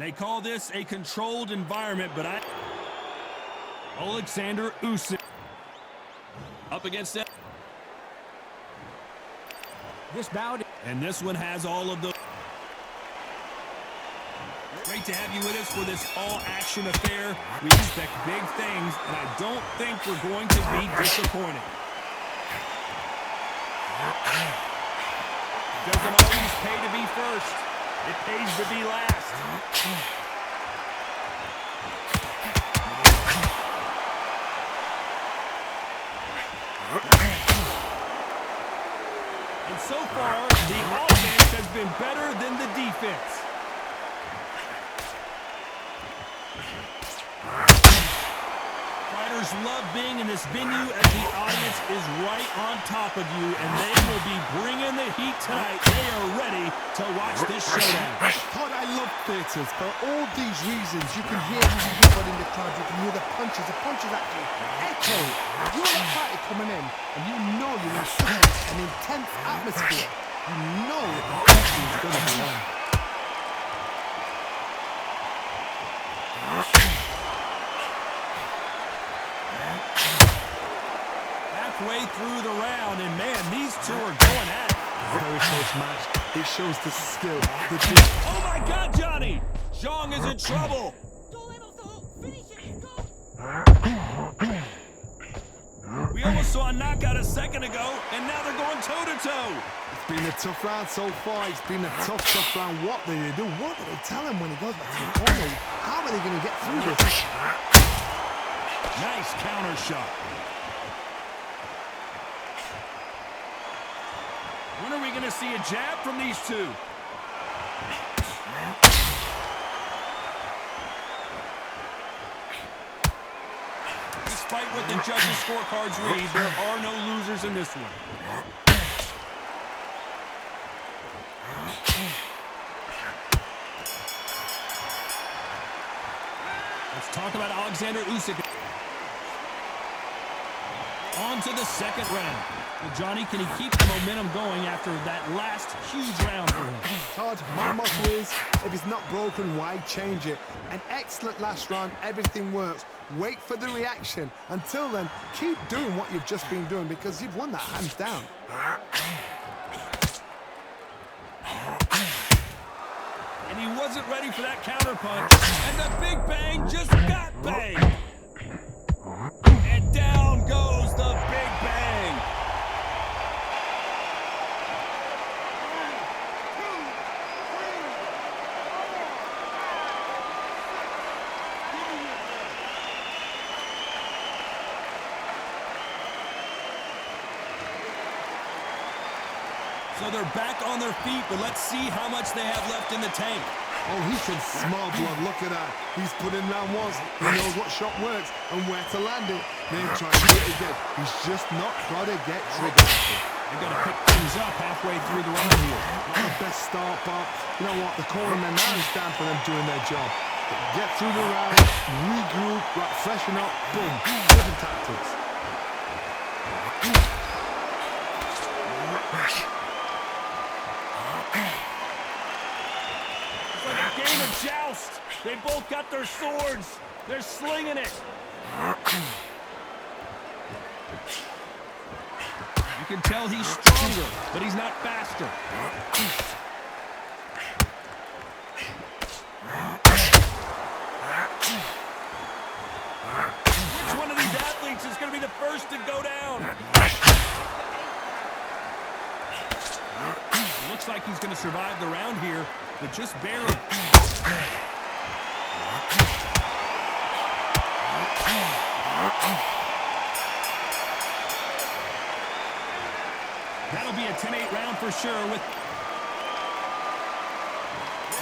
They call this a controlled environment, but Alexander Usyk up against it. This bout, and this one has all of the. Great to have you with us for this all-action affair. We expect big things, and I don't think we're going to be disappointed. It doesn't always pay to be first. It pays to be last. And so far, the offense has been better than the defense. Fighters love being in this venue as the audience is right on top of you, and they will be bringing the heat tonight. They are ready to watch this showdown. God, I love theatres. For all these reasons, you can hear everybody in the crowd. You can hear the punches actually echo. You're the fighter coming in, and you know you're in such an intense atmosphere. You know that the fight is going to be on. Halfway through the round, and man, these two are going at it. Very close match. It shows the skill. Oh my God, Johnny! Zhang is in trouble. We almost saw a knockout a second ago, and now they're going toe-to-toe. It's been a tough round so far. It's been a tough round. What do they do? What do they tell him when he goes back to the corner? How are they going to get through this? Nice counter shot. When are we going to see a jab from these two? Despite what the judges' scorecards read, there are no losers in this one. Let's talk about Alexander Usyk. On to the second round. Well, Johnny, can he keep the momentum going after that last huge round for him? Todd, my motto is, if it's not broken, why change it? An excellent last round, everything works. Wait for the reaction. Until then, keep doing what you've just been doing because you've won that hands down. And he wasn't ready for that counter punch. And the big bang just got banged. And down goes the big bang. So they're back on their feet, but let's see how much they have left in the tank. Oh, he can smell blood. Look at that. He's put in round once. He knows what shot works and where to land it. Then try to do it again. He's just not trying to get triggered. They've got to pick things up halfway through the round here. Not the best start, but you know what? The cornermen now is down for them doing their job. Get through the round, regroup, right, freshen up, boom. Different tactics. Game of joust. They both got their swords. They're slinging it. You can tell he's stronger, but he's not faster. Which one of these athletes is going to be the first to go down? Looks like he's going to survive the round here, but just barely. That'll be a 10-8 round for sure. With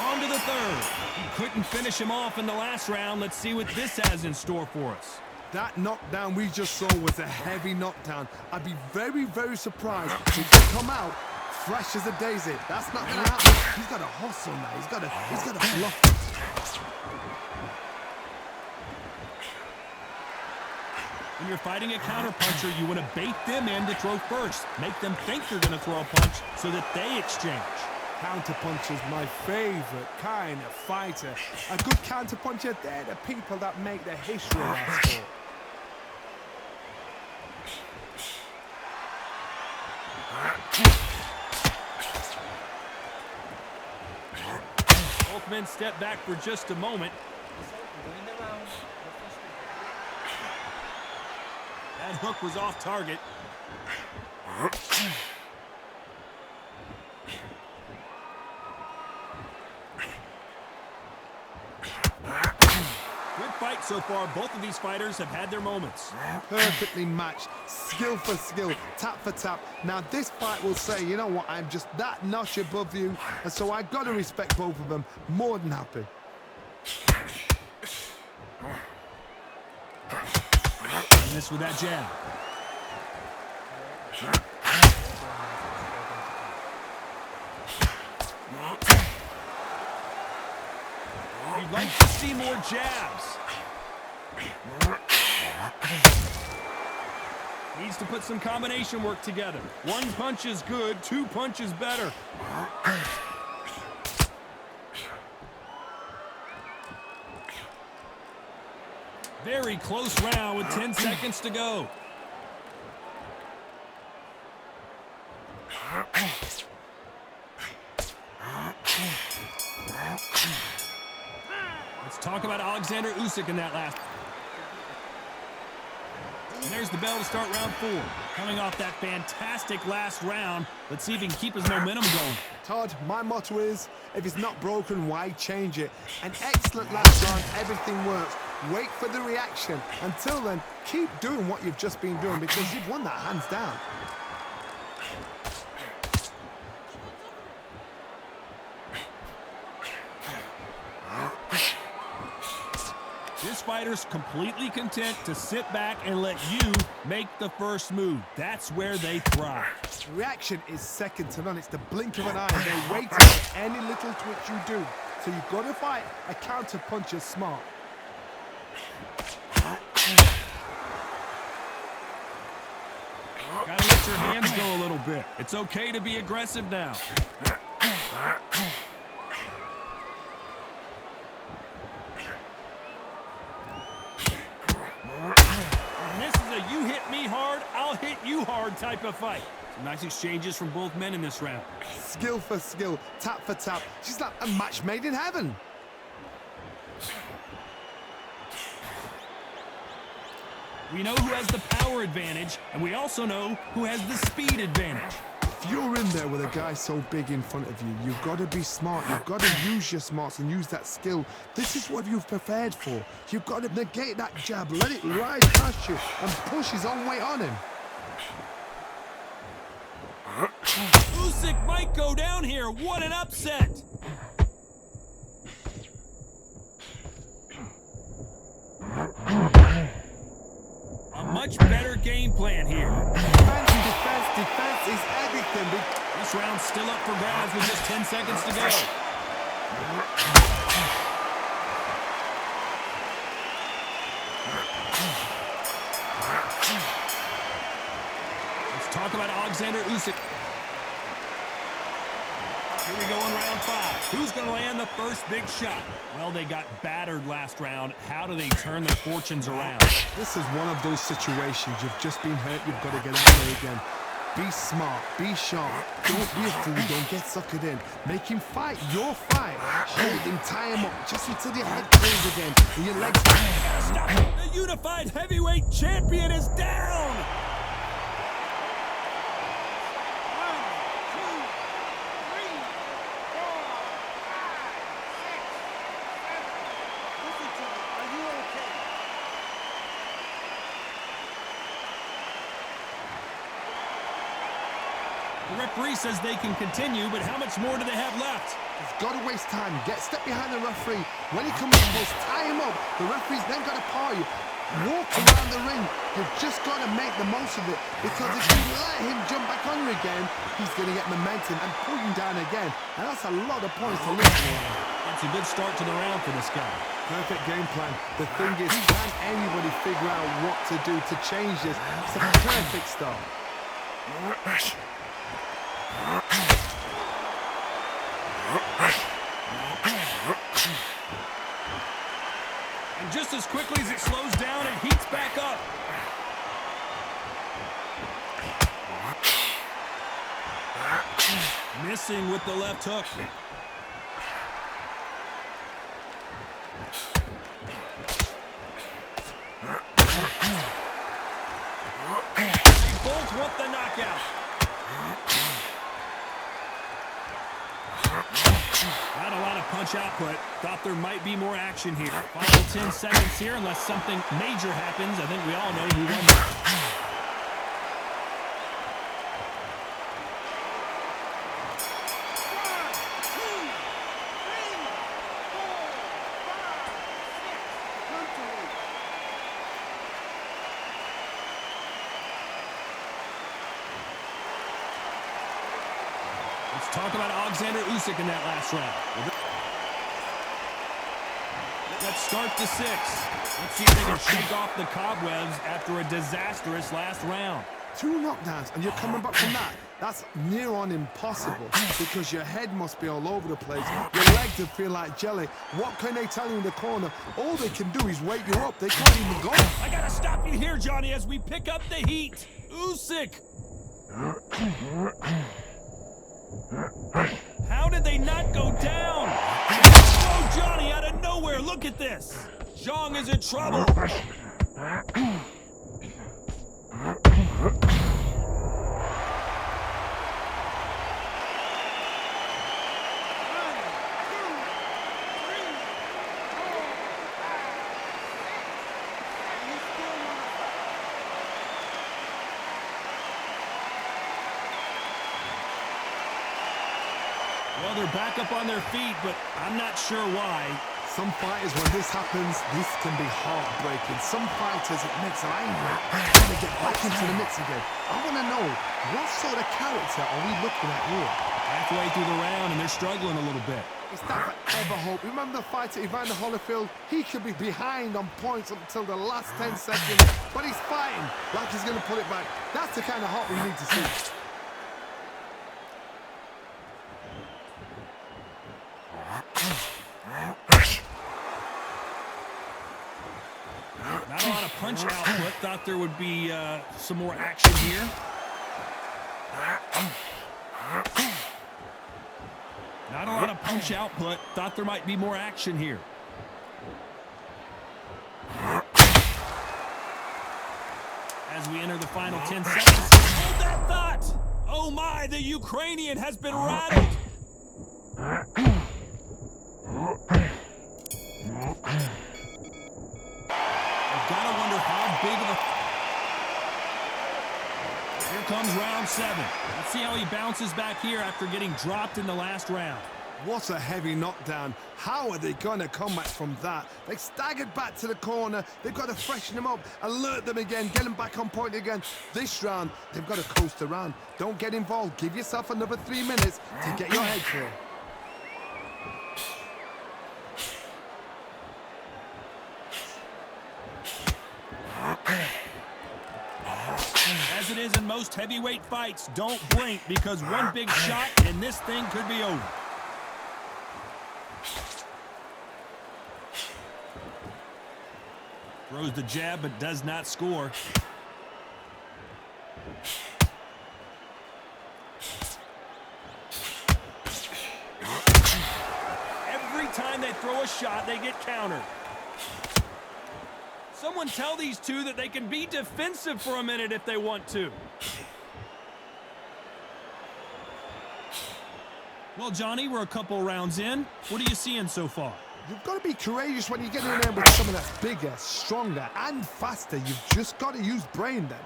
on to the third. He couldn't finish him off in the last round. Let's see what this has in store for us. That knockdown we just saw was a heavy knockdown. I'd be very, very surprised if he could come out fresh as a daisy. That's not gonna happen. He's got a hustle now. He's got a bluff. When you're fighting a counter-puncher, you want to bait them in to throw first. Make them think you're going to throw a punch so that they exchange. Counterpuncher's my favorite kind of fighter. A good counterpuncher, they're the people that make the history of our sport. Both men step back for just a moment. That hook was off target. Good fight so far. Both of these fighters have had their moments. Perfectly matched, skill for skill, tap for tap. Now this fight will say, you know what, I'm just that notch above you, and so I gotta respect both of them. More than happy. And this with that jab. You'd like to see more jabs. Needs to put some combination work together. One punch is good, two punches better. Very close round with 10 seconds to go. Let's talk about Alexander Usyk in that last. And there's the bell to start round 4. Coming off that fantastic last round, let's see if he can keep his momentum going. Todd, my motto is, if it's not broken, why change it? An excellent last round, everything works. Wait for the reaction. Until then, keep doing what you've just been doing because you've won that hands down. This fighter's completely content to sit back and let you make the first move. That's where they thrive. Reaction is second to none. It's the blink of an eye. They're waiting for any little twitch you do. So you've got to fight a counter puncher smart. Gotta let your hands go a little bit. It's okay to be aggressive now. And this is a you hit me hard, I'll hit you hard type of fight. Some nice exchanges from both men in this round. Skill for skill, tap for tap. She's like a match made in heaven. We know who has the power advantage, and we also know who has the speed advantage. If you're in there with a guy so big in front of you, you've got to be smart. You've got to use your smarts and use that skill. This is what you've prepared for. You've got to negate that jab, let it ride past you, and push his own weight on him. Usyk might go down here. What an upset! A much better game plan here. Defense and defense, defense is everything. This round's still up for grabs with just 10 seconds to go. Let's talk about Alexander Usyk. Here we go in round 5. Who's going to land the first big shot? Well, they got battered last round. How do they turn their fortunes around? This is one of those situations. You've just been hurt. You've got to get out there again. Be smart. Be sharp. Don't be a fool. Don't get suckered in. Make him fight your fight. Hold him, tie him up, just until your head clears again and your legs. Stop it. The unified heavyweight champion is down. The referee says they can continue, but how much more do they have left? He's got to waste time. Step behind the referee. When he comes close, tie him up. The referee's then got to paw you. Walk around the ring. You've just got to make the most of it. Because if you let him jump back on you again, he's going to get momentum and pull you down again. And that's a lot of points to lose. That's a good start to the round for this guy. Perfect game plan. The thing is, can anybody figure out what to do to change this? It's a perfect start. And just as quickly as it slows down, it heats back up. Missing with the left hook. They both want the knockout. Not a lot of punch output. Thought there might be more action here. Final 10 seconds here, unless something major happens. I think we all know who won this. Let's talk about Alexander Usyk in that last round. Let's start the 6. Let's see if they can shake off the cobwebs after a disastrous last round. 2 knockdowns, and you're coming back from that. That's near on impossible because your head must be all over the place. Your legs will feel like jelly. What can they tell you in the corner? All they can do is wake you up. They can't even go. I gotta stop you here, Johnny, as we pick up the heat. Usyk. How did they not go down? Oh, Johnny, out of nowhere. Look at this. Zhang is in trouble. Well, they're back up on their feet, but I'm not sure why. Some fighters, when this happens, this can be heartbreaking. Some fighters, it makes them angry. Trying to get back into the mix again. I want to know, what sort of character are we looking at here? Halfway through the round, and they're struggling a little bit. It's that forever hope. Remember the fighter Evander Holyfield? He could be behind on points up until the last 10 seconds, but he's fighting like he's going to pull it back. That's the kind of hope we need to see. Not a lot of punch output. Thought there would be some more action here. Not a lot of punch output. Thought there might be more action here. As we enter the final 10 seconds. Hold that thought! Oh my, the Ukrainian has been rattled! Gotta wonder how big of a... Here comes round 7. Let's see how he bounces back here after getting dropped in the last round. What a heavy knockdown. How are they going to come back from that? They staggered back to the corner. They've got to freshen them up, alert them again, get them back on point again. This round, they've got to coast around. Don't get involved. Give yourself another 3 minutes to get your head clear. As it is in most heavyweight fights, don't blink because one big shot and this thing could be over. Throws the jab but does not score. Every time they throw a shot, they get countered. Someone tell these two that they can be defensive for a minute if they want to. Well, Johnny, we're a couple rounds in. What are you seeing so far? You've got to be courageous when you get in there with someone that's bigger, stronger, and faster. You've just got to use brain then.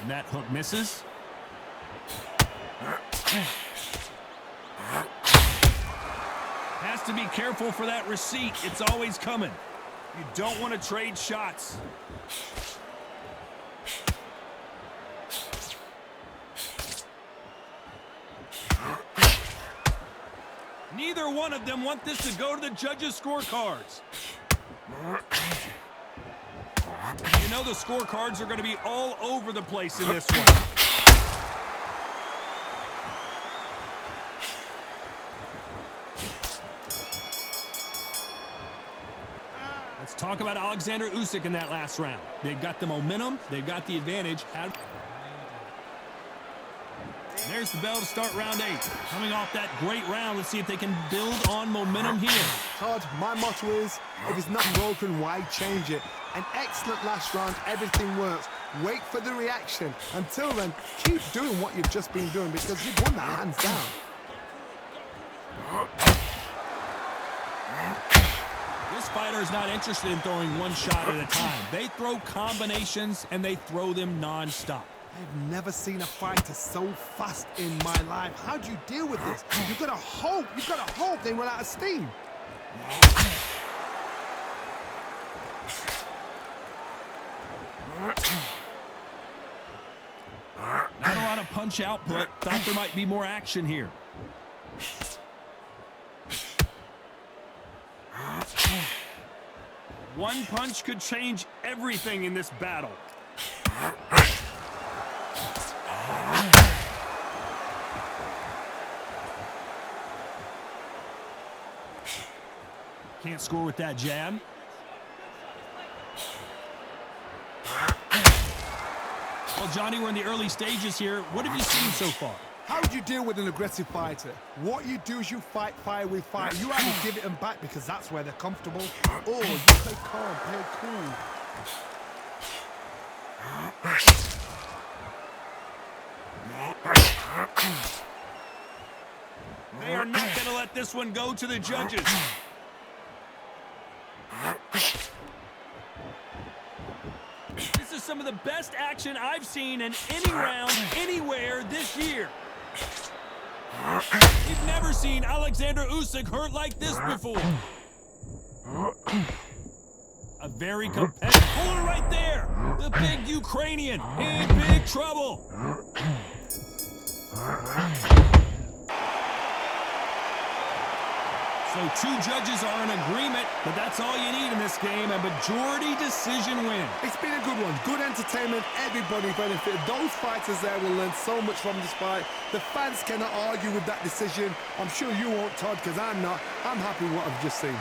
And that hook misses. Has to be careful for that receipt. It's always coming. You don't want to trade shots. Neither one of them want this to go to the judges' scorecards. You know the scorecards are going to be all over the place in this one. Let's talk about Alexander Usyk in that last round. They've got the momentum. They've got the advantage. There's the bell to start round 8. Coming off that great round, let's see if they can build on momentum here. Todd, my motto is, if it's not broken, why change it? An excellent last round, everything works. Wait for the reaction. Until then, keep doing what you've just been doing because you've won that hands down. This fighter is not interested in throwing one shot at a time. They throw combinations and they throw them non-stop. I've never seen a fighter so fast in my life. How do you deal with this? You've got to hope they run out of steam. Not a lot of punch output. Thought there might be more action here. One punch could change everything in this battle. Can't score with that jab. Well, Johnny, we're in the early stages here. What have you seen so far? How do you deal with an aggressive fighter? What you do is you fight fire with fire. You either give it them back because that's where they're comfortable, or you play calm, play cool. They are not going to let this one go to the judges. This is some of the best action I've seen in any round, anywhere this year. We've never seen Alexander Usyk hurt like this before. A very competitive puller right there. The big Ukrainian in big trouble. So 2 judges are in agreement, but that's all you need in this game. A majority decision win. It's been a good one. Good entertainment. Everybody benefited. Those fighters there will learn so much from this fight. The fans cannot argue with that decision. I'm sure you won't, Todd, because I'm not. I'm happy with what I've just seen.